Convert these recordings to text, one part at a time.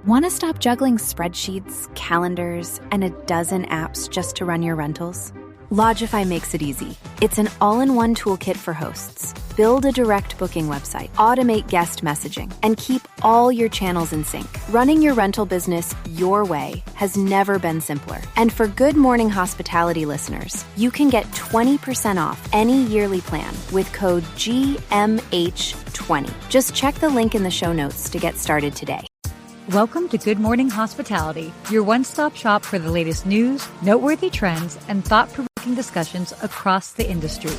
Want to stop juggling spreadsheets, calendars, and a dozen apps just to run your rentals? Lodgify makes it easy. It's an all-in-one toolkit for hosts. Build a direct booking website, automate guest messaging, and keep all your channels in sync. Running your rental business your way has never been simpler. And for Good Morning Hospitality listeners, you can get 20% off any yearly plan with code GMH20. Just check the link in the show notes to get started today. Welcome to Good Morning Hospitality, your one-stop shop for the latest news, noteworthy trends, and thought-provoking discussions across the industry.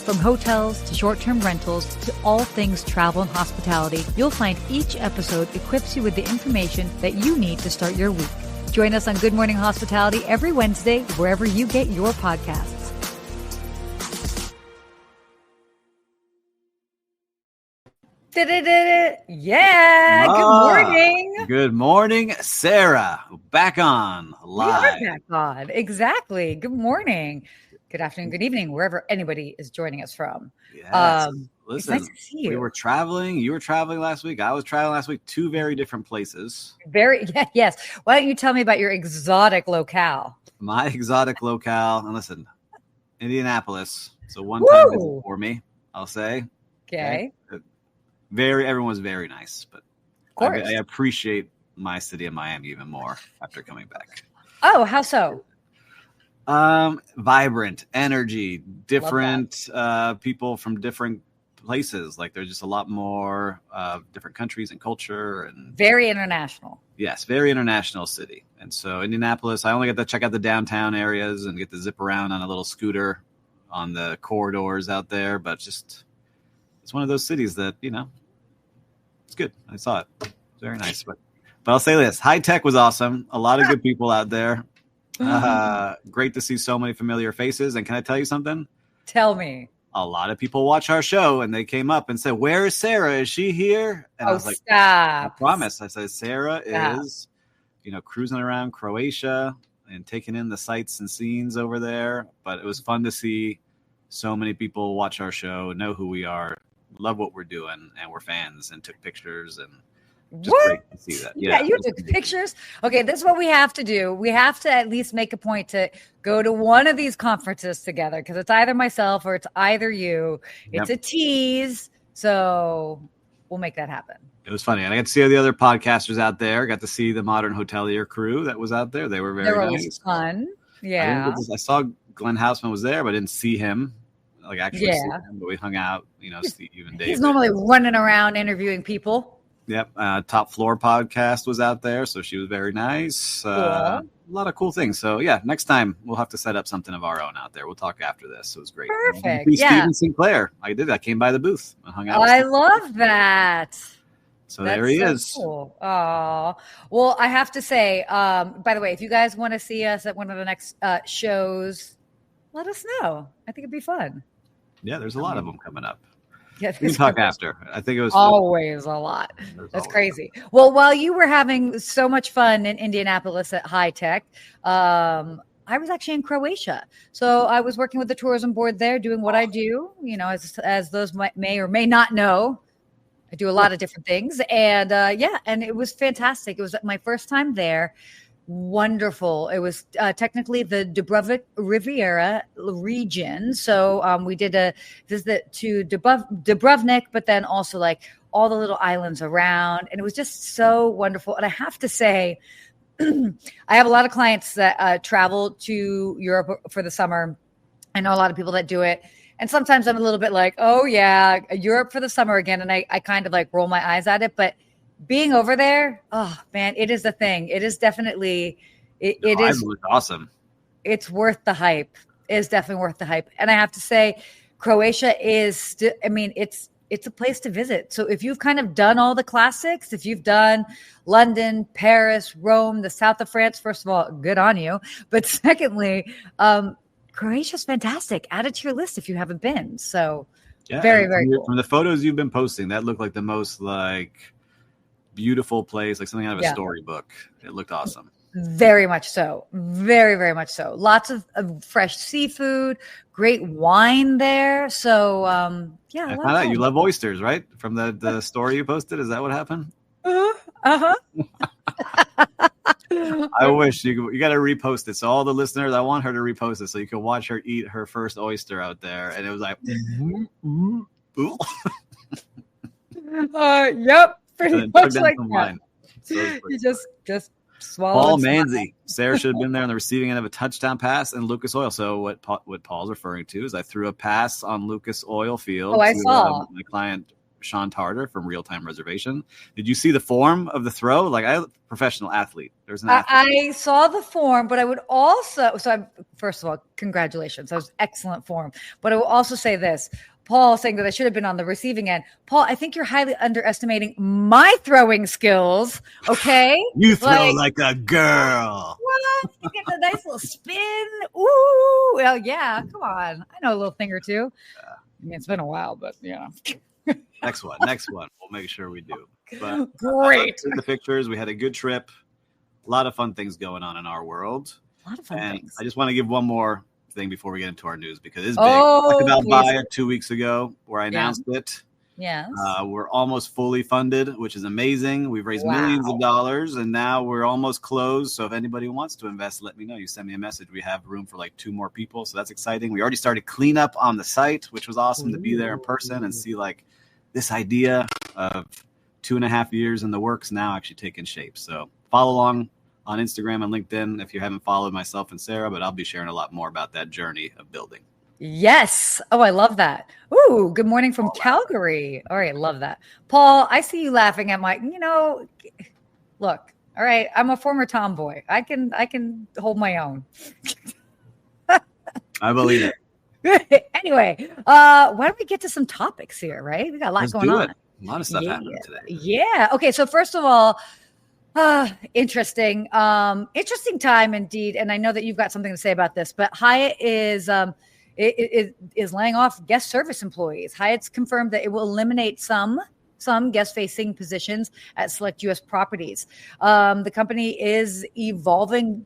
From hotels to short-term rentals to all things travel and hospitality, you'll find each episode equips you with the information that you need to start your week. Join us on Good Morning Hospitality every Wednesday, wherever you get your podcasts. Yeah, good morning. Good morning, Sarah. Back on live. We are back on. Exactly. Good morning. Good afternoon, good evening, wherever anybody is joining us from. Yes. Listen, it's nice to see you. We were traveling. You were traveling last week. I was traveling last week. Two very different places. Yes. Why don't you tell me about your exotic locale? My exotic locale. And listen, Indianapolis. So one-time visit for me, I'll say. Okay. Everyone was very nice, but of course. I appreciate my city of Miami even more after coming back. Oh, how so? Vibrant, energy, different people from different places. Like there's just a lot more different countries and culture, and very international. Yes, very international city. And so Indianapolis, I only get to check out the downtown areas and get to zip around on a little scooter on the corridors out there, but just it's one of those cities that, it's good. I saw it. It's very nice. But I'll say this. High Tech was awesome. A lot of good people out there. Great to see so many familiar faces. And can I tell you something? Tell me. A lot of people watch our show and they came up and said, "Where is Sarah? Is she here?" And I was like, stop. I promise. I said, Sarah is, cruising around Croatia and taking in the sights and scenes over there. But it was fun to see so many people watch our show, know who we are, love what we're doing, and we're fans and took pictures, and just great to see that. Yeah, you took pictures. Okay, this is what we have to do. We have to at least make a point to go to one of these conferences together, because it's either myself or it's either you. It's a tease, so we'll make that happen. It was funny, and I got to see the other podcasters out there. Got to see the Modern Hotelier crew that was out there. They were very nice. Fun. Yeah, I saw Glenn Houseman was there, but I didn't see him. See him, but we hung out, Steve and Dave. He's normally running around interviewing people. Yep. Top Floor podcast was out there, so she was very nice. Cool. A lot of cool things. So, next time we'll have to set up something of our own out there. We'll talk after this. It was great. Perfect. Steven Sinclair. I did. I came by the booth and hung out. I love that. So that's there he is. Cool. Oh, well, I have to say, by the way, if you guys want to see us at one of the next shows, let us know. I think it'd be fun. Yeah, there's a lot of them coming up. Yeah, we can talk after. I think it was always a lot. That's crazy. Well, while you were having so much fun in Indianapolis at High Tech, I was actually in Croatia. So I was working with the tourism board there, doing what I do. As those may or may not know, I do a lot of different things. And and it was fantastic. It was my first time there. Wonderful. It was technically the Dubrovnik Riviera region. So we did a visit to Dubrovnik, but then also like all the little islands around. And it was just so wonderful. And I have to say, I have a lot of clients that travel to Europe for the summer. I know a lot of people that do it. And sometimes I'm a little bit like, oh, yeah, Europe for the summer again. And I kind of like roll my eyes at it. But being over there, oh man, it is the thing. It is definitely, it is awesome. It's worth the hype. It is definitely worth the hype. And I have to say, Croatia is, it's a place to visit. So if you've kind of done all the classics, if you've done London, Paris, Rome, the south of France, first of all, good on you. But secondly, Croatia's fantastic. Add it to your list if you haven't been. So very, very cool. From the photos you've been posting, that looked like the most beautiful place, like something out of a storybook. It looked awesome. Very much so. Very, very much so. Lots of fresh seafood, great wine there. So, I found out you love oysters, right? From the story you posted. Is that what happened? I wish you got to repost it. So all the listeners, I want her to repost it so you can watch her eat her first oyster out there. And it was like, yep, pretty much like that. Wine. So you just swallow. Paul Manzi. Sarah should have been there on the receiving end of a touchdown pass and Lucas Oil. So what Paul's referring to is I threw a pass on Lucas Oil Field I saw my client Sean Tarter from Real Time Reservation. Did you see the form of the throw? Like I'm a professional athlete. There's an athlete. I saw the form, but I would also first of all, congratulations. That was excellent form. But I will also say this. Paul saying that I should have been on the receiving end. Paul, I think you're highly underestimating my throwing skills. Okay. You throw like a girl. What? You get a nice little spin. Ooh. Well, yeah. Come on. I know a little thing or two. I mean, it's been a while, but yeah. Next one. We'll make sure we do. But great. The pictures. We had a good trip. A lot of fun things going on in our world. A lot of fun things. I just want to give one more thing before we get into our news because it's big. I talked about Buyer 2 weeks ago where I announced it. Yes. We're almost fully funded, which is amazing. We've raised millions of dollars and now we're almost closed. So if anybody wants to invest, let me know. You send me a message. We have room for like 2 more people. So that's exciting. We already started cleanup on the site, which was awesome to be there in person and see like this idea of 2.5 years in the works now actually taking shape. So follow along on Instagram and LinkedIn if you haven't followed myself and Sarah, but I'll be sharing a lot more about that journey of building. Yes. Oh, I love that. Ooh, good morning from Calgary. All right. Love that. Paul, I see you laughing at my, look, all right. I'm a former tomboy. I can hold my own. I believe it. Anyway, why don't we get to some topics here, right? We got a lot going on. A lot of stuff happening today. Yeah. Okay. So first of all, interesting time indeed. And I know that you've got something to say about this, but Hyatt is laying off guest service employees. Hyatt's confirmed that it will eliminate some guest-facing positions at select U.S. properties. The company is evolving,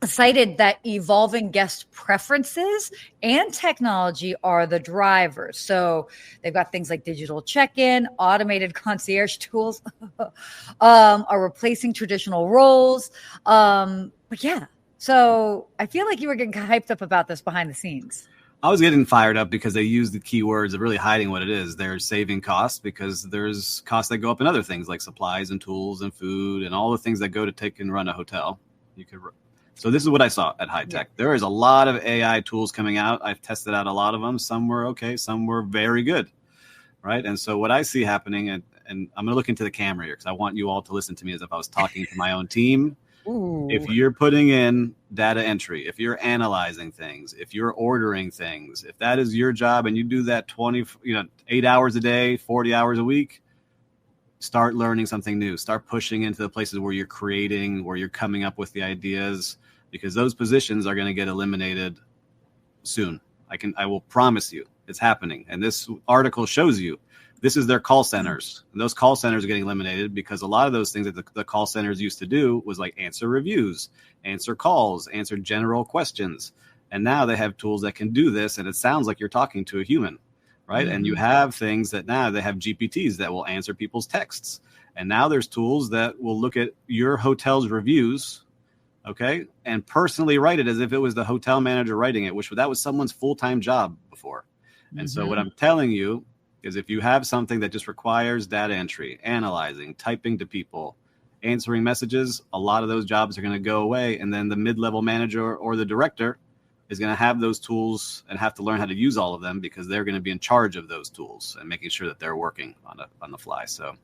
cited that evolving guest preferences and technology are the drivers. So they've got things like digital check-in, automated concierge tools are replacing traditional roles. But yeah, so I feel like you were getting hyped up about this behind the scenes. I was getting fired up because they use the keywords of really hiding what it is. They're saving costs because there's costs that go up in other things like supplies and tools and food and all the things that go to take and run a hotel. So this is what I saw at High Tech. There is a lot of AI tools coming out. I've tested out a lot of them. Some were okay. Some were very good. Right. And so what I see happening, and I'm going to look into the camera here because I want you all to listen to me as if I was talking to my own team. Ooh. If you're putting in data entry, if you're analyzing things, if you're ordering things, if that is your job and you do that 8 hours a day, 40 hours a week, start learning something new. Start pushing into the places where you're creating, where you're coming up with the ideas, because those positions are going to get eliminated soon. I will promise you it's happening. And this article shows you this is their call centers. And those call centers are getting eliminated because a lot of those things that the call centers used to do was like answer reviews, answer calls, answer general questions. And now they have tools that can do this. And it sounds like you're talking to a human, right? Mm-hmm. And you have things that now they have GPTs that will answer people's texts. And now there's tools that will look at your hotel's reviews, okay, and personally write it as if it was the hotel manager writing it, that was someone's full-time job before. And mm-hmm. So what I'm telling you is if you have something that just requires data entry, analyzing, typing to people, answering messages, a lot of those jobs are going to go away. And then the mid-level manager or the director is going to have those tools and have to learn how to use all of them because they're going to be in charge of those tools and making sure that they're working on the fly. So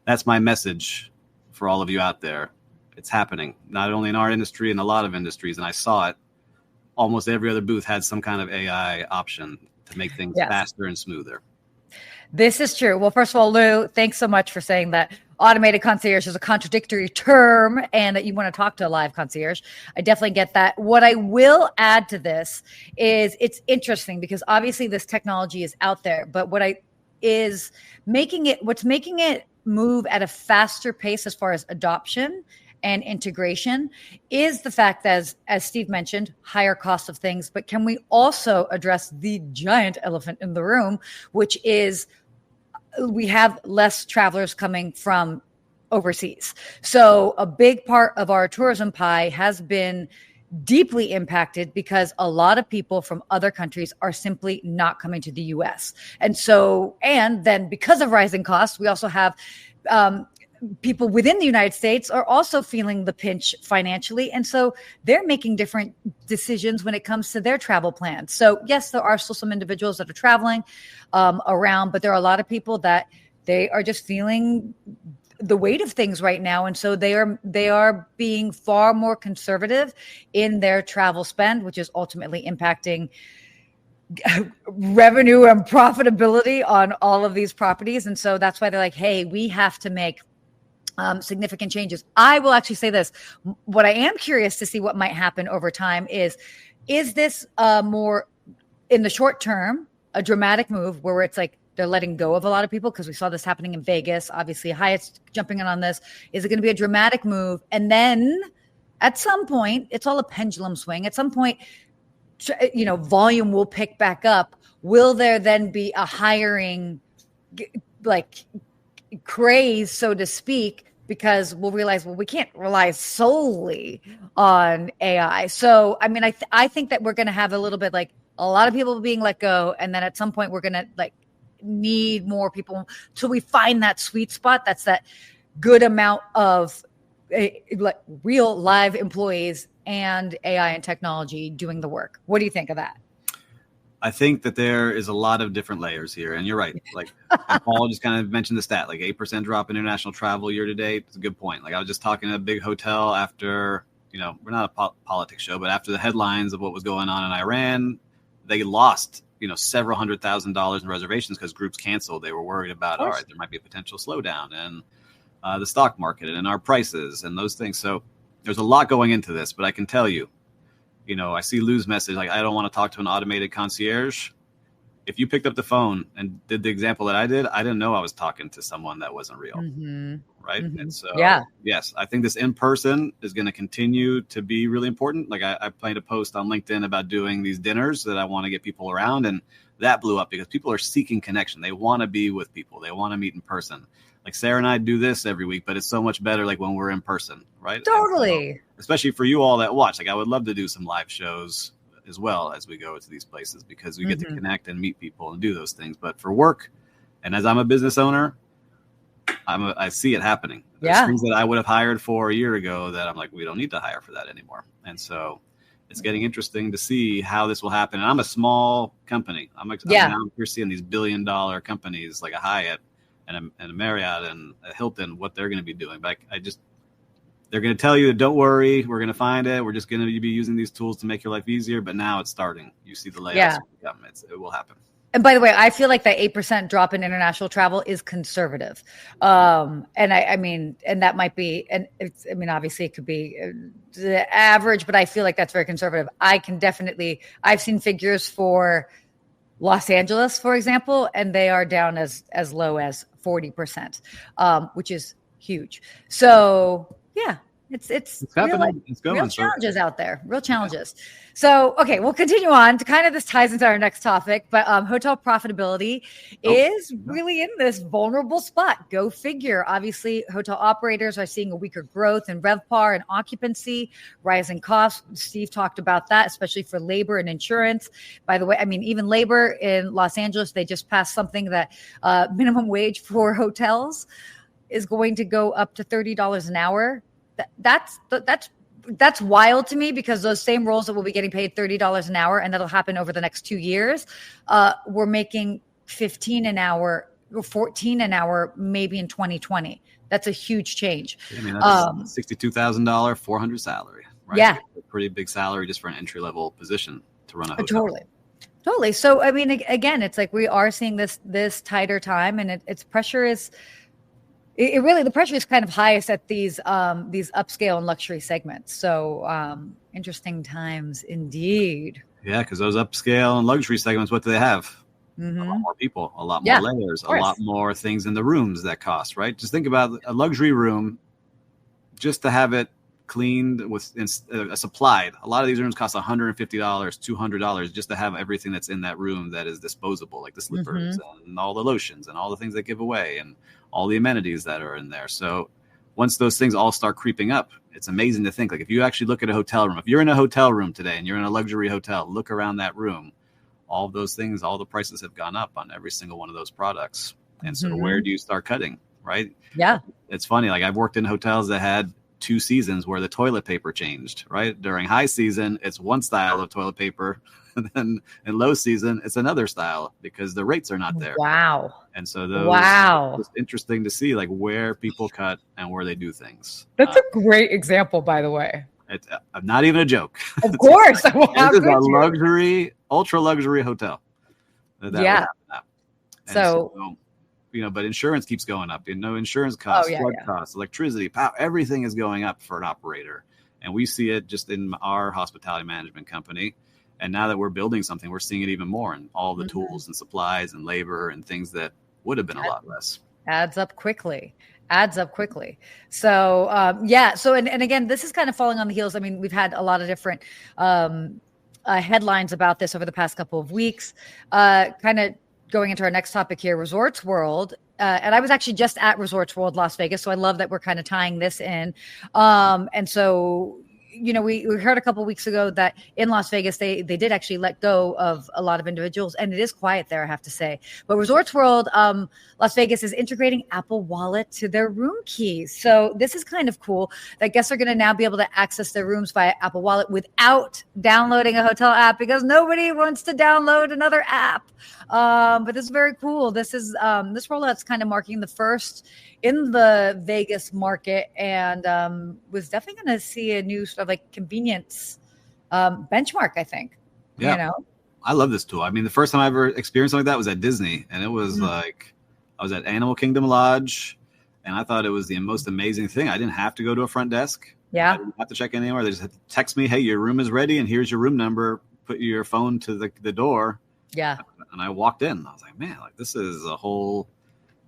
that's my message for all of you out there. It's happening, not only in our industry, in a lot of industries. And I saw it. Almost every other booth had some kind of AI option to make things faster and smoother. This is true. Well, first of all, Lou, thanks so much for saying that automated concierge is a contradictory term and that you want to talk to a live concierge. I definitely get that. What I will add to this is it's interesting because obviously this technology is out there, but what's making it move at a faster pace as far as adoption and integration is the fact that, as Steve mentioned, higher cost of things. But can we also address the giant elephant in the room, which is we have less travelers coming from overseas. So a big part of our tourism pie has been deeply impacted because a lot of people from other countries are simply not coming to the US. And then because of rising costs, we also have people within the United States are also feeling the pinch financially. And so they're making different decisions when it comes to their travel plans. So yes, there are still some individuals that are traveling around, but there are a lot of people that they are just feeling the weight of things right now. And so they are being far more conservative in their travel spend, which is ultimately impacting revenue and profitability on all of these properties. And so that's why they're like, hey, we have to make significant changes. I will actually say this. What I am curious to see what might happen over time is this more in the short term, a dramatic move where it's like they're letting go of a lot of people, because we saw this happening in Vegas. Obviously, Hyatt's jumping in on this. Is it going to be a dramatic move? And then at some point, it's all a pendulum swing. At some point, volume will pick back up. Will there then be a hiring craze, so to speak, because we'll realize, we can't rely solely on AI. So, I mean, I think that we're going to have a little bit like a lot of people being let go. And then at some point we're going to need more people till we find that sweet spot. That's that good amount of real live employees and AI and technology doing the work. What do you think of that? I think that there is a lot of different layers here, and you're right. Paul just kind of mentioned the stat, 8% drop in international travel year to date. It's a good point. I was just talking to a big hotel after, we're not a politics show, but after the headlines of what was going on in Iran, they lost, several $100,000 in reservations because groups canceled. They were worried about, all right, there might be a potential slowdown in the stock market and our prices and those things. So there's a lot going into this, but I can tell you, I see Lou's message, I don't want to talk to an automated concierge. If you picked up the phone and did the example that I did, I didn't know I was talking to someone that wasn't real. Mm-hmm. Right. Mm-hmm. And so, yes, I think this in person is going to continue to be really important. I planned a post on LinkedIn about doing these dinners that I want to get people around. And that blew up because people are seeking connection. They want to be with people. They want to meet in person. Sarah and I do this every week, but it's so much better when we're in person, right? Totally. So, especially for you all that watch. I would love to do some live shows as well as we go to these places, because we get to connect and meet people and do those things. But for work, and as I'm a business owner, I see it happening. There's things that I would have hired for a year ago that I'm we don't need to hire for that anymore. And so it's getting interesting to see how this will happen. And I'm a small company. You're seeing these $1 billion companies like a Hyatt and a Marriott and a Hilton, what they're going to be doing. But they're going to tell you, don't worry, we're going to find it. We're just going to be using these tools to make your life easier. But now it's starting. You see the layoffs. Yeah. It will happen. And by the way, I feel like that 8% drop in international travel is conservative. And and that might be, and obviously it could be the average, but I feel like that's very conservative. I've seen figures for Los Angeles, for example, and they are down as low as 40%, which is huge. So yeah, it's happening. It's going. Real challenges out there. Real challenges. Yeah. So, okay, we'll continue on to this ties into our next topic, but hotel profitability is really in this vulnerable spot. Go figure. Obviously, hotel operators are seeing a weaker growth in RevPAR and occupancy, rising costs. Steve talked about that, especially for labor and insurance. By the way, even labor in Los Angeles, they just passed something that minimum wage for hotels is going to go up to $30 an hour. That's wild to me, because those same roles that will be getting paid $30 an hour, and that'll happen over the next 2 years, we're making $15 an hour or $14 an hour, maybe in 2020. That's a huge change. That's $62,000, $400 salary, right? Yeah. A pretty big salary just for an entry-level position to run a hotel. Totally. So, again, it's we are seeing this tighter time, and its pressure is, the pressure is kind of highest at these upscale and luxury segments. So interesting times indeed. Yeah, because those upscale and luxury segments, what do they have? A lot more people, a lot more layers, a lot more things in the rooms that cost, right? Just think about a luxury room, just to have it cleaned with supplied. A lot of these rooms cost $150, $200 just to have everything that's in that room that is disposable, like the slippers and all the lotions and all the things that give away and all the amenities that are in there. So once those things all start creeping up, it's amazing to think, like, if you actually look at a hotel room, if you're in a hotel room today and you're in a luxury hotel, look around that room, all of those things, all the prices have gone up on every single one of those products. And so where do you start cutting, right? Yeah. It's funny. Like, I've worked in hotels that had 2 seasons where the toilet paper changed, right? During high season, it's one style of toilet paper. And then in low season, it's another style because the rates are not there. Wow. And so it's interesting to see like where people cut and where they do things. That's a great example, by the way. It's not even a joke. Of course. This is a luxury, ultra luxury hotel. Yeah. So, but insurance keeps going up. Insurance costs, flood costs, electricity, power, everything is going up for an operator. And we see it just in our hospitality management company. And now that we're building something, we're seeing it even more in all the tools and supplies and labor and things that would have been a lot less. Adds up quickly. So, and again, this is kind of falling on the heels. I mean, we've had a lot of different headlines about this over the past couple of weeks. Kind of going into our next topic here, Resorts World. And I was actually just at Resorts World Las Vegas. So I love that we're kind of tying this in. And so, we heard a couple of weeks ago that in Las Vegas, they did actually let go of a lot of individuals, and it is quiet there, I have to say. But Resorts World, Las Vegas is integrating Apple Wallet to their room keys. So this is kind of cool that guests are going to now be able to access their rooms via Apple Wallet without downloading a hotel app because nobody wants to download another app. But this is very cool. This is this rollout's kind of marking the first in the Vegas market, and was definitely going to see a new sort of like convenience benchmark, I think. Yeah. I love this tool. I mean, the first time I ever experienced something like that was at Disney, and it was like I was at Animal Kingdom Lodge, and I thought it was the most amazing thing. I didn't have to go to a front desk. Yeah. I didn't have to check in anywhere. They just had to text me, hey, your room is ready, and here's your room number. Put your phone to the door. Yeah. And I walked in. I was like, man, like this is a whole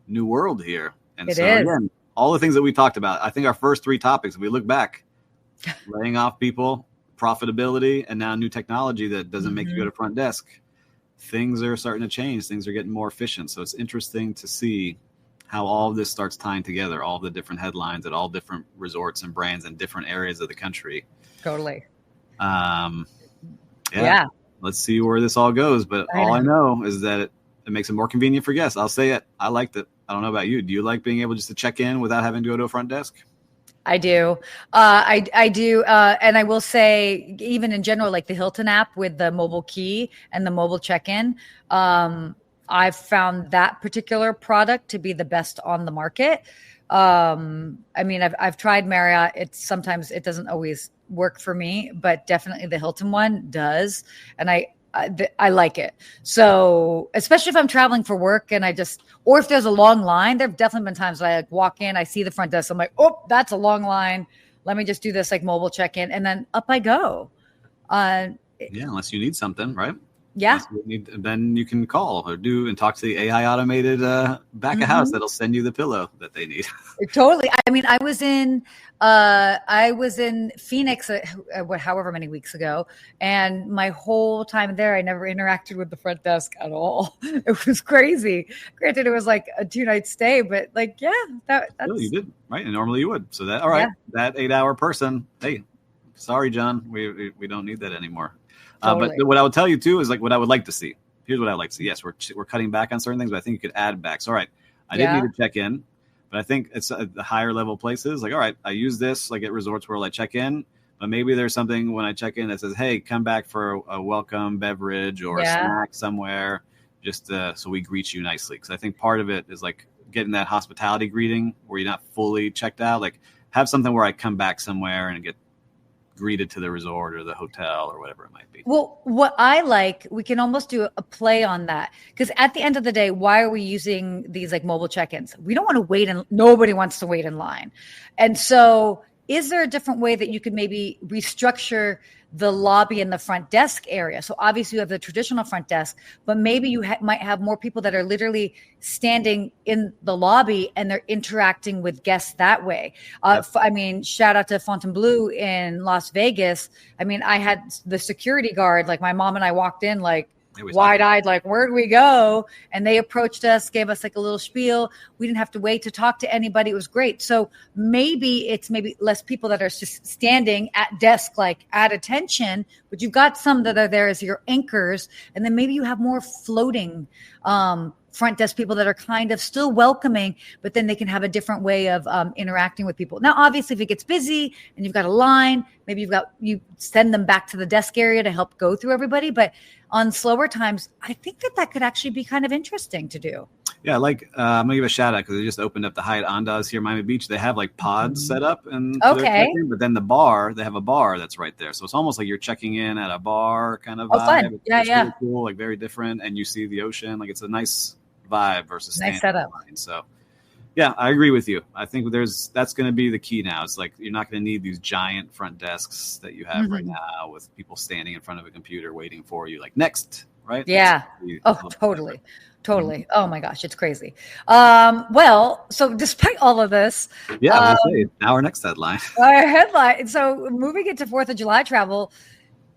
new world here. And it so is. Again, all the things that we talked about, I think our first 3 topics, if we look back, laying off people, profitability, and now new technology that doesn't make you go to front desk. Things are starting to change. Things are getting more efficient. So it's interesting to see how all of this starts tying together, all the different headlines at all different resorts and brands in different areas of the country. Totally. Yeah. Let's see where this all goes. But all I know is that it makes it more convenient for guests. I'll say it. I liked it. I don't know about you. Do you like being able just to check in without having to go to a front desk? I do. I do. And I will say, even in general, like the Hilton app with the mobile key and the mobile check-in, I've found that particular product to be the best on the market. I mean, I've tried Marriott. Sometimes it doesn't always work for me, but definitely the Hilton one does. And I like it. So especially if I'm traveling for work and or if there's a long line, there've definitely been times I walk in, I see the front desk. I'm like, oh, that's a long line. Let me just do this like mobile check-in. And then up I go. Unless you need something, right? Yeah. Then you can call or talk to the AI automated back of house that'll send you the pillow that they need. Totally. I mean, I was in Phoenix, however many weeks ago, and my whole time there, I never interacted with the front desk at all. It was crazy. Granted, it was like a 2-night stay, but like, that's you did right, and normally you would. So that that 8-hour person, hey, sorry, John, we don't need that anymore. Totally. But what I would tell you too is like what I would like to see. Here's what I would like to see. Yes, we're cutting back on certain things, but I think you could add back. So, all right, I didn't need to check in, but I think it's the higher level places. Like, all right, I use this like at Resorts World, I check in, but maybe there's something when I check in that says, hey, come back for a welcome beverage or a snack somewhere, just so we greet you nicely. Because I think part of it is like getting that hospitality greeting where you're not fully checked out. Like, have something where I come back somewhere and get greeted to the resort or the hotel or whatever it might be. Well, what I like, we can almost do a play on that, because at the end of the day, why are we using these like mobile check-ins? We don't want to wait, and nobody wants to wait in line. And so is there a different way that you could maybe restructure the lobby and the front desk area? So obviously you have the traditional front desk, but maybe you might have more people that are literally standing in the lobby and they're interacting with guests that way. I mean, shout out to Fontainebleau in Las Vegas. I mean, I had the security guard, like my mom and I walked in like, wide-eyed, like, where do we go? And they approached us, gave us like a little spiel. We didn't have to wait to talk to anybody. It was great. So maybe less people that are just standing at desk, like at attention, but you've got some that are there as your anchors. And then maybe you have more floating front desk people that are kind of still welcoming, but then they can have a different way of interacting with people. Now, obviously, if it gets busy and you've got a line, maybe you send them back to the desk area to help go through everybody. But on slower times, I think that could actually be kind of interesting to do. Yeah, like I'm gonna give a shout out because they just opened up the Hyatt Andaz here in Miami Beach. They have like pods set up, and but then they have a bar that's right there, so it's almost like you're checking in at a bar kind of vibe. Fun. It's really cool, like very different, and you see the ocean. Like it's a nice vibe versus nice setup. So yeah, I agree with you. I think that's going to be the key now. It's like you're not going to need these giant front desks that you have right now with people standing in front of a computer waiting for you, like next, right? Yeah. Totally. Totally. Oh my gosh, it's crazy. Well, so despite all of this, now our next headline. Our headline. So moving into 4th of July travel.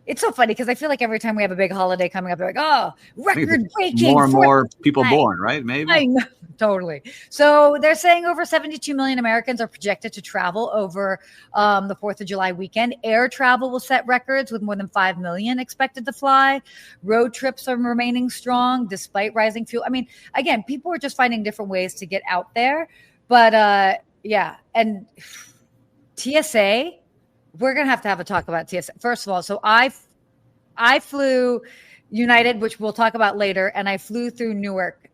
It's so funny because I feel like every time we have a big holiday coming up, they're like, oh, record-breaking. More and more people born, right? Maybe. I know, totally. So they're saying over 72 million Americans are projected to travel over the 4th of July weekend. Air travel will set records with more than 5 million expected to fly. Road trips are remaining strong despite rising fuel. I mean, again, people are just finding different ways to get out there. But and TSA, we're going to have a talk about TSA. First of all, so I flew United, which we'll talk about later, and I flew through Newark.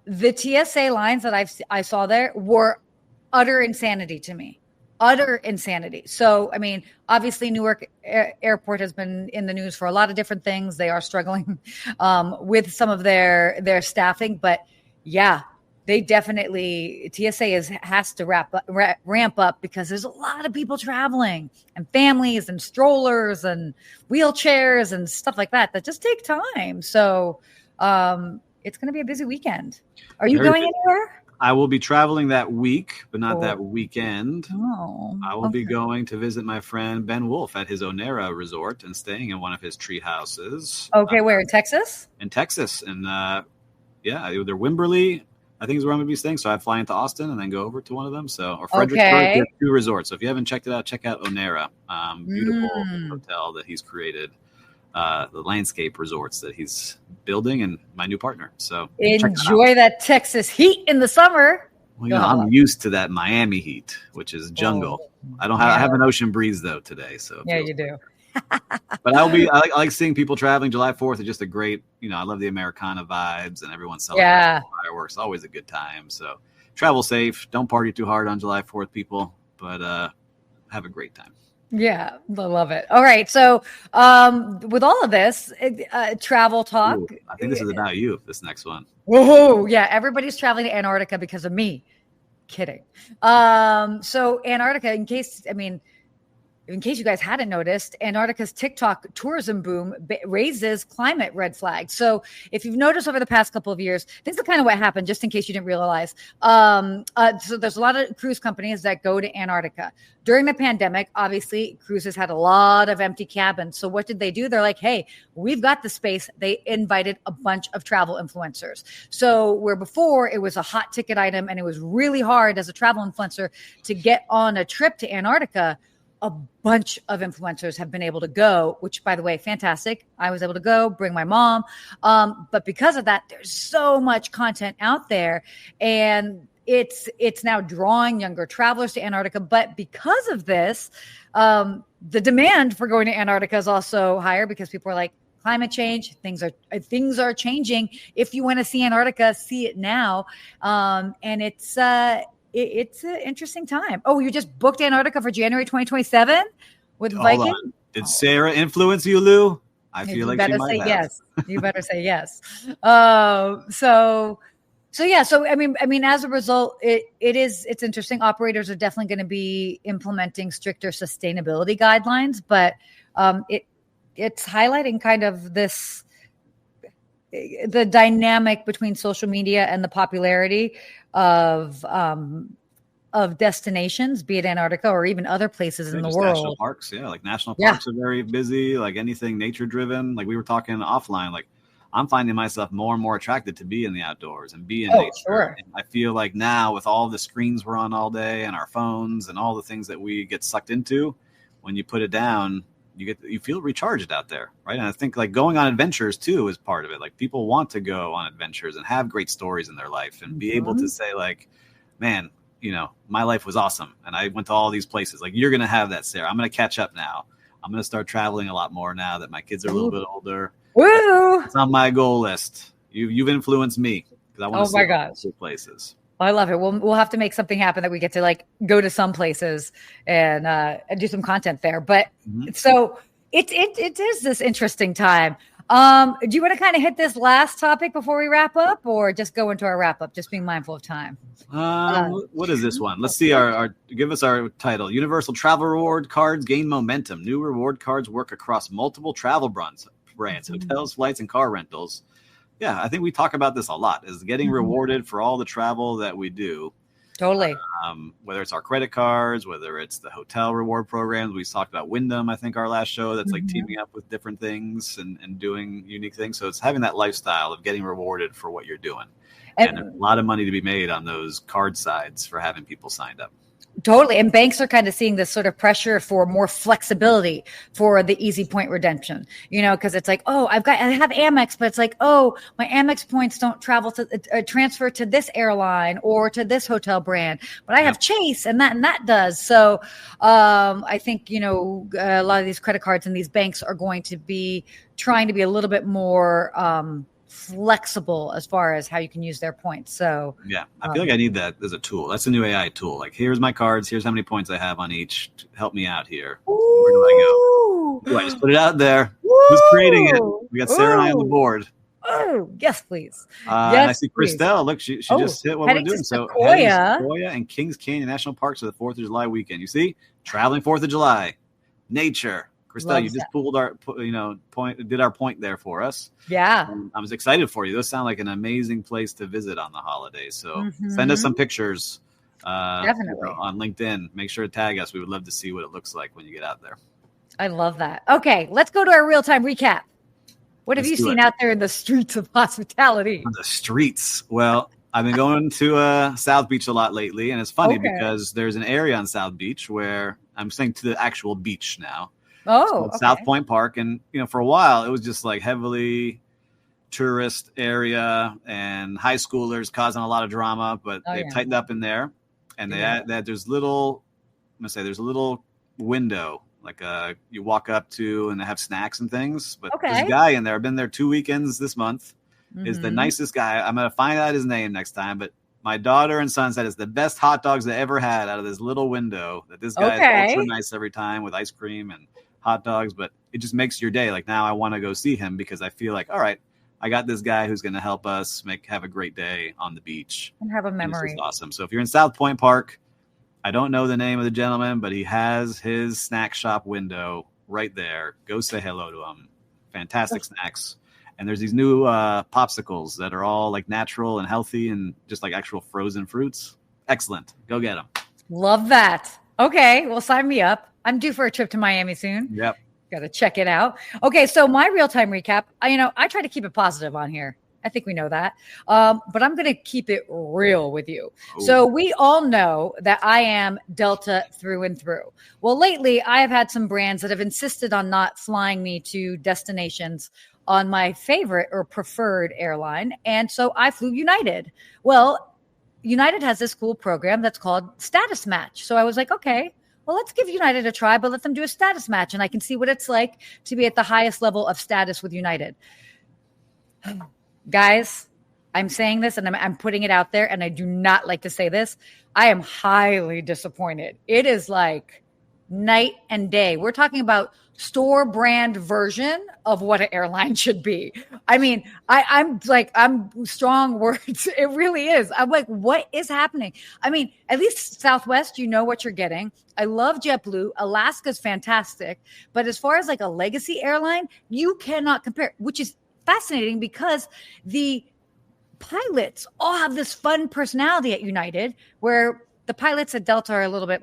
The TSA lines that I saw there were utter insanity to me. Utter insanity. So, I mean, obviously Newark Airport has been in the news for a lot of different things. They are struggling with some of their staffing, but yeah, they definitely, TSA has to ramp up because there's a lot of people traveling and families and strollers and wheelchairs and stuff like that just take time. So it's going to be a busy weekend. Are you going anywhere? I will be traveling that week, but not that weekend. Oh, I will be going to visit my friend Ben Wolf at his Onera resort and staying in one of his tree houses. Okay, where, in Texas? In Texas. And either Wimberley, I think is where I'm going to be staying. So I fly into Austin and then go over to one of them. Or Fredericksburg. They have 2 resorts. So if you haven't checked it out, check out Onera. Beautiful hotel that he's created. The landscape resorts that he's building and my new partner. So enjoy that Texas heat in the summer. Well, I'm used to that Miami heat, which is jungle. I have an ocean breeze though today. So yeah, you do. But I like seeing people traveling. July 4th is just a great, I love the Americana vibes and everyone celebrating fireworks. Always a good time. So travel safe. Don't party too hard on July 4th, people, but have a great time. Yeah, I love it. All right. So with all of this travel talk. Ooh, I think this is about you, this next one. Whoa. Yeah. Everybody's traveling to Antarctica because of me. Kidding. So Antarctica, in case you guys hadn't noticed, Antarctica's TikTok tourism boom raises climate red flags. So if you've noticed over the past couple of years, this is kind of what happened, just in case you didn't realize. So there's a lot of cruise companies that go to Antarctica. During the pandemic, obviously, cruises had a lot of empty cabins. So what did they do? They're like, hey, we've got the space. They invited a bunch of travel influencers. So where before it was a hot ticket item and it was really hard as a travel influencer to get on a trip to Antarctica, a bunch of influencers have been able to go, which, by the way, fantastic. I was able to go, bring my mom. But because of that, there's so much content out there, and it's now drawing younger travelers to Antarctica. But because of this, the demand for going to Antarctica is also higher because people are like, climate change, things are changing. If you want to see Antarctica, see it now. And it's an interesting time. Oh, you just booked Antarctica for January 2027 with Viking? On. Did Sarah influence you, Lou? I feel like she might have. Yes. You better say yes. So yeah. So I mean, as a result, it's interesting. Operators are definitely going to be implementing stricter sustainability guidelines, but it's highlighting kind of the dynamic between social media and the popularity of of destinations, be it Antarctica or even other places in the world. National parks. Yeah. Like national parks are very busy, like anything nature driven. Like we were talking offline, like I'm finding myself more and more attracted to be in the outdoors and be in nature. Sure. And I feel like now with all the screens we're on all day and our phones and all the things that we get sucked into, when you put it down, you feel recharged out there, right? And I think like going on adventures too is part of it. Like people want to go on adventures and have great stories in their life and be able to say like, man, my life was awesome and I went to all these places. Like you're going to have that, Sarah. I'm going to catch up now. I'm going to start traveling a lot more now that my kids are a little bit older. Woo! It's on my goal list. You've influenced me because I want to see places. I love it. We'll have to make something happen that we get to like go to some places and do some content there. But so it is this interesting time. Do you want to kind of hit this last topic before we wrap up, or just go into our wrap up? Just being mindful of time. What is this one? Let's see. Give us our title. Universal Travel Reward Cards gain momentum. New reward cards work across multiple travel brands, hotels, flights, and car rentals. Yeah, I think we talk about this a lot, is getting rewarded for all the travel that we do. Totally. Whether it's our credit cards, whether it's the hotel reward programs. We talked about Wyndham, I think, our last show, that's like teaming up with different things and doing unique things. So it's having that lifestyle of getting rewarded for what you're doing. And there's a lot of money to be made on those card sides for having people signed up. Totally. And banks are kind of seeing this sort of pressure for more flexibility for the easy point redemption, because it's like, I have Amex, but it's like, my Amex points don't transfer to this airline or to this hotel brand, but I have Chase and that does. So I think, a lot of these credit cards and these banks are going to be trying to be a little bit more, flexible as far as how you can use their points. So I feel like I need that as a tool. That's a new AI tool. Like, here's my cards. Here's how many points I have on each. Help me out here. Where do I go? I just put it out there. Who's creating it? We got Sarah and I on the board. Oh, yes, please. And I see Christelle. Look, she just hit what we're doing. So Sequoia and Kings Canyon National Parks for the 4th of July weekend. You see, traveling 4th of July, nature. Christelle, you just pulled our, did our point there for us. Yeah. I was excited for you. Those sound like an amazing place to visit on the holidays. So send us some pictures definitely on LinkedIn. Make sure to tag us. We would love to see what it looks like when you get out there. I love that. Okay, let's go to our real-time recap. What have you seen out there in the streets of hospitality? On the streets. Well, I've been going to South Beach a lot lately, and it's funny because there's an area on South Beach where I'm saying to the actual beach now. South Point Park. And, for a while, it was just like heavily tourist area and high schoolers causing a lot of drama, but they've tightened up in there. And there's a little window, like you walk up to, and they have snacks and things. But there's a guy in there. I've been there 2 weekends this month. Is the nicest guy. I'm going to find out his name next time, but my daughter and son said it's the best hot dogs they ever had out of this little window. That this guy is ultra nice every time with ice cream and hot dogs, but it just makes your day. Like, now I want to go see him because I feel like, all right, I got this guy who's going to help us have a great day on the beach and have a memory. This is awesome. So if you're in South Point Park, I don't know the name of the gentleman, but he has his snack shop window right there. Go say hello to him. Fantastic snacks. And there's these new popsicles that are all like natural and healthy and just like actual frozen fruits. Excellent. Go get them. Love that. Okay. Well, sign me up. I'm due for a trip to Miami soon. Yep. Got to check it out. Okay. So my real-time recap, I try to keep it positive on here. I think we know that. But I'm going to keep it real with you. Ooh. So we all know that I am Delta through and through. Well, lately I have had some brands that have insisted on not flying me to destinations on my favorite or preferred airline. And so I flew United. Well, United has this cool program that's called Status Match. So I was like, okay, well, let's give United a try, but let them do a status match. And I can see what it's like to be at the highest level of status with United. Guys, I'm saying this and I'm putting it out there, and I do not like to say this. I am highly disappointed. It is like night and day. We're talking about store brand version of what an airline should be. I mean, I'm strong words. It really is. I'm like, what is happening? I mean, at least Southwest, you know what you're getting. I love JetBlue. Alaska's fantastic. But as far as like a legacy airline, you cannot compare, which is fascinating because the pilots all have this fun personality at United where the pilots at Delta are a little bit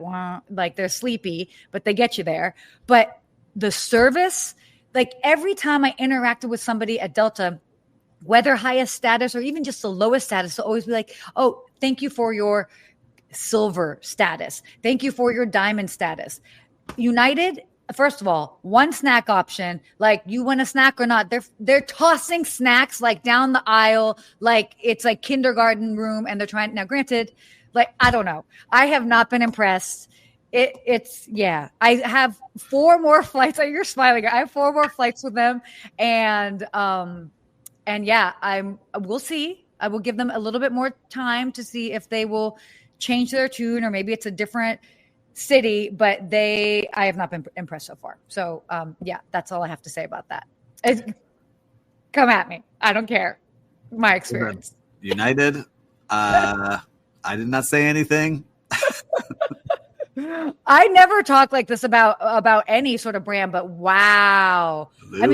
like they're sleepy, but they get you there. But the service, like every time I interacted with somebody at Delta, whether highest status or even just the lowest status, they'll always be like, oh, thank you for your silver status. Thank you for your diamond status. United, first of all, one snack option, like you want a snack or not, they're tossing snacks like down the aisle, like it's like kindergarten room, and they're trying. Now, granted, like I don't know, I have not been impressed. It's I have 4 more flights. You're smiling. I have 4 more flights with them, and we'll see. I will give them a little bit more time to see if they will change their tune, or maybe it's a different city, but I have not been impressed so far. So that's all I have to say about that. Come at me. I don't care. My experience. United. I did not say anything. I never talk like this about any sort of brand, but wow. Lou,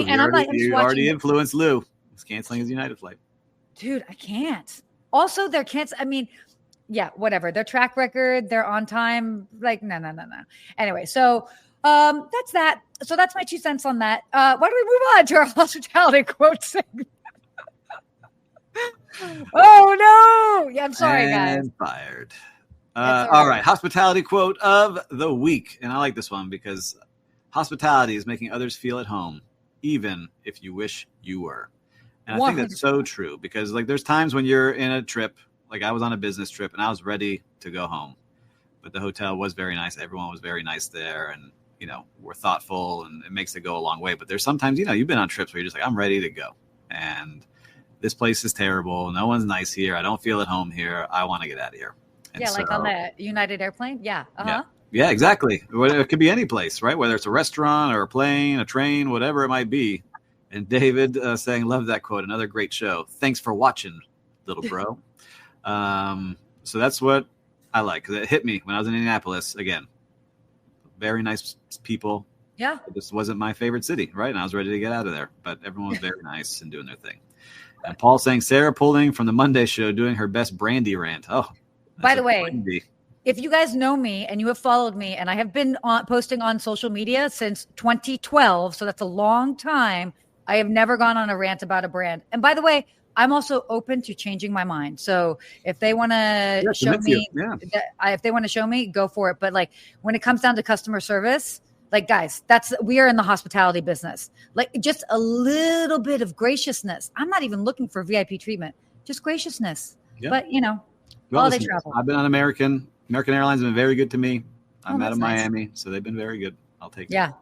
you already influenced Lou. He's canceling his United flight. Dude, I can't. Also, they're canceling. I mean, yeah, whatever. Their track record, they're on time. Like, no. Anyway, so that's that. So that's my 2 cents on that. Why don't we move on to our hospitality quote segment? Oh, no. Yeah, I'm sorry, guys. And fired. All right. Hospitality quote of the week. And I like this one because hospitality is making others feel at home, even if you wish you were. And I think that's so true because like there's times when you're in a trip, like I was on a business trip and I was ready to go home, but the hotel was very nice. Everyone was very nice there, and we're thoughtful, and it makes it go a long way. But there's sometimes you've been on trips where you're just like, I'm ready to go, and this place is terrible. No one's nice here. I don't feel at home here. I want to get out of here. And like on the United airplane. Yeah. Uh-huh. Yeah, exactly. It could be any place, right? Whether it's a restaurant or a plane, a train, whatever it might be. And David saying, love that quote. Another great show. Thanks for watching, little bro. So that's what I like, because it hit me when I was in Indianapolis. Again, very nice people. Yeah. This wasn't my favorite city, right? And I was ready to get out of there, but everyone was very nice and doing their thing. And Paul saying Sarah Pulling from the Monday show doing her best brandy rant. Oh, by the way, brandy. If you guys know me and you have followed me, and I have been posting on social media since 2012, so that's a long time, I have never gone on a rant about a brand. And by the way, I'm also open to changing my mind. So if they want to show me, if they want to show me, go for it. But like when it comes down to customer service, like guys, we are in the hospitality business. Like just a little bit of graciousness. I'm not even looking for VIP treatment, just graciousness. Yeah. But holiday travel. I've been on American Airlines have been very good to me. I'm out of Miami, so they've been very good. I'll take it.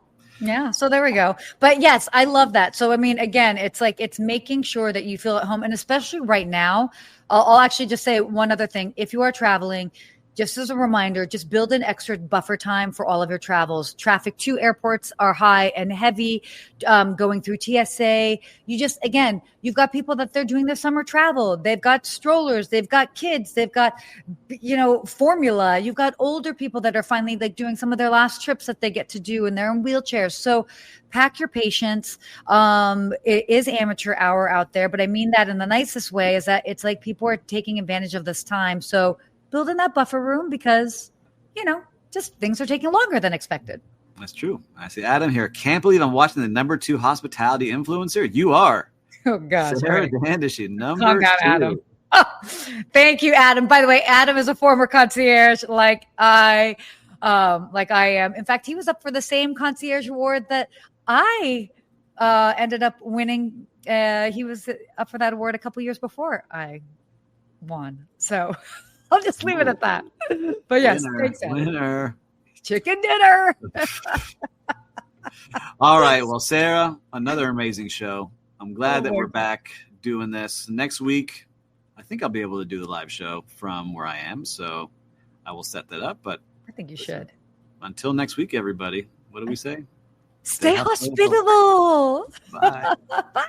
Yeah. So there we go. But yes, I love that. So, I mean, again, it's like, it's making sure that you feel at home. And especially right now, I'll actually just say one other thing. If you are traveling, just as a reminder, just build an extra buffer time for all of your travels. Traffic to airports are high and heavy, going through TSA. You've got people that they're doing their summer travel. They've got strollers. They've got kids. They've got, formula. You've got older people that are finally like doing some of their last trips that they get to do, and they're in wheelchairs. So pack your patience. It is amateur hour out there, but I mean that in the nicest way, is that it's like people are taking advantage of this time. So build in that buffer room because, just things are taking longer than expected. That's true. I see Adam here. Can't believe I'm watching the number 2 hospitality influencer. You are. Oh, gosh. Sarah Dandishi, number 2. Adam. Oh, thank you, Adam. By the way, Adam is a former concierge like I am. In fact, he was up for the same concierge award that I ended up winning. He was up for that award a couple years before I won. So I'll just leave it at that. But yes, winner. Chicken dinner. All right. Well, Sarah, another amazing show. I'm glad that we're back doing this. Next week, I think I'll be able to do the live show from where I am. So I will set that up. But I think you should. Until next week, everybody. What do we say? Stay hospitable. Bye. Bye.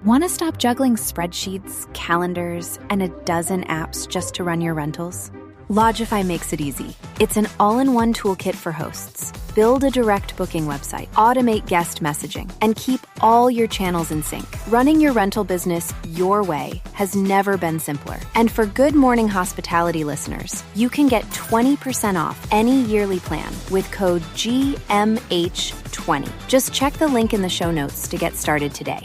Want to stop juggling spreadsheets, calendars, and a dozen apps just to run your rentals? Logify makes it easy. It's an all-in-one toolkit for hosts. Build a direct booking website, automate guest messaging, and keep all your channels in sync. Running your rental business your way has never been simpler. And for Good Morning Hospitality listeners, you can get 20% off any yearly plan with code GMH20. Just check the link in the show notes to get started today.